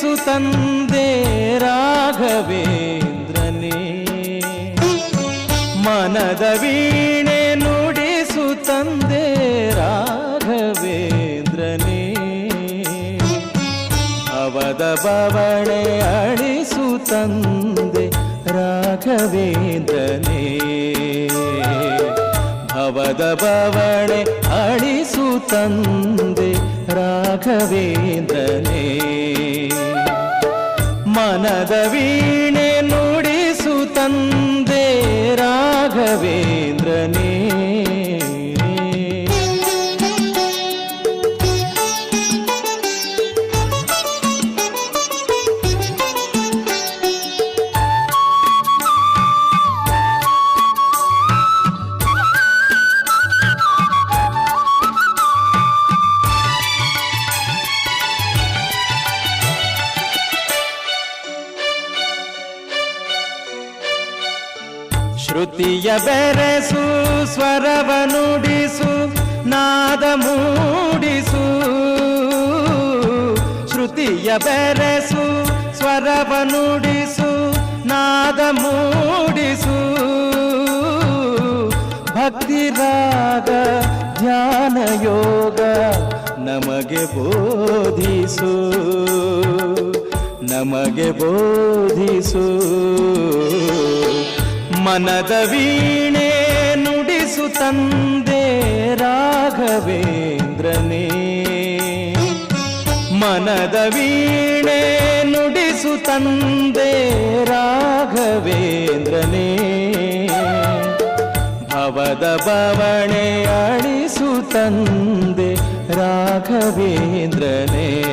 ನುಡಿಸು ತಂದೆ ರಾಘವೇಂದ್ರನೇ. ಮನದ ವೀಣೆ ನುಡಿಸು ತಂದೆ ರಾಘವೇಂದ್ರನೇ. ಭವದ ಬವಣೆ ಅಳಿಸು ತಂದೆ ರಾಘವೇಂದ್ರನೇ. ಭವದ ಬವಣೆ ಅಳಿಸು ತಂದೆ ರಾಘವೇಂದ್ರನೇ. ಮನದ ವೀಣೆ ನುಡಿಸು ತಂದೆ ರಾಘವೇಂದ್ರನೇ. ಶ್ರುತಿಯ ಬೆರೆಸು ಸ್ವರವ ನುಡಿಸು ನಾದ ಮೂಡಿಸು. ಶ್ರುತಿಯ ಬೆರೆಸು ಸ್ವರವ ನುಡಿಸು ನಾದ ಮೂಡಿಸು. ಭಕ್ತಿ ರಾಗ ಧ್ಯಾನ ಯೋಗ ನಮಗೆ ಬೋಧಿಸು. ನಮಗೆ ಬೋಧಿಸು. ಮನದ ವೀಣೆ ನುಡಿಸು ತಂದೆ ರಾಘವೇಂದ್ರನೇ. ಮನದ ವೀಣೆ ನುಡಿಸು ತಂದೆ ರಾಘವೇಂದ್ರನೇ. ಭವದ ಬವಣೆ ಅಳಿಸು ತಂದೆ ರಾಘವೇಂದ್ರನೇ.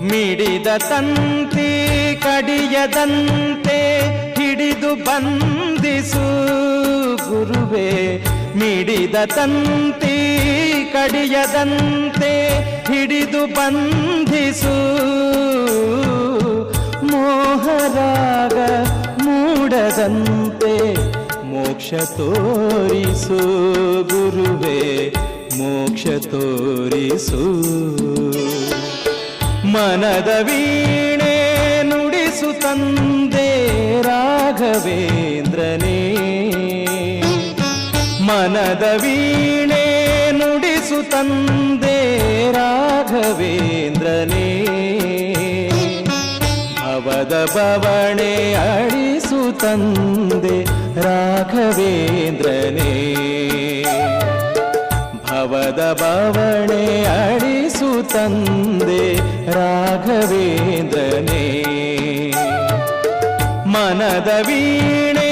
ಮಿಡಿದ ತಂತಿ ಕಡಿಯದಂತೆ ಹಿಡಿದು ಬಂಧಿಸು ಗುರುವೇ. ಮಿಡಿದ ತಂತಿ ಕಡಿಯದಂತೆ ಹಿಡಿದು ಬಂಧಿಸು. ಮೋಹರಾಗ ಮೂಡದಂತೆ ಮೋಕ್ಷ ತೋರಿಸು ಗುರುವೇ. ಮೋಕ್ಷ ತೋರಿಸು. ಮನದ ವೀಣೆ ನುಡಿಸು ತಂದೆ ರಾಘವೇಂದ್ರನೇ. ಮನದ ವೀಣೆ ನುಡಿಸು ತಂದೆ ರಾಘವೇಂದ್ರನೇ. ಭವದ ಬವಣೆ ಅಳಿಸು ತಂದೆ ರಾಘವೇಂದ್ರನೇ. ಭವದ ಬವಣೆ ಅಳಿಸು ತಂದೆ ರಾಘವೇಂದ್ರನೇ. ಮನದ ವೀಣೆ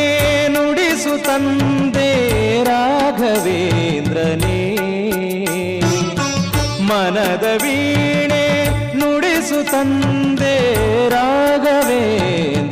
ನುಡಿಸು ತಂದೆ ರಾಘವೇಂದ್ರನೇ. ಮನದ ವೀಣೆ ನುಡಿಸು ತಂದೆ ರಾಘವೇಂದ್ರ.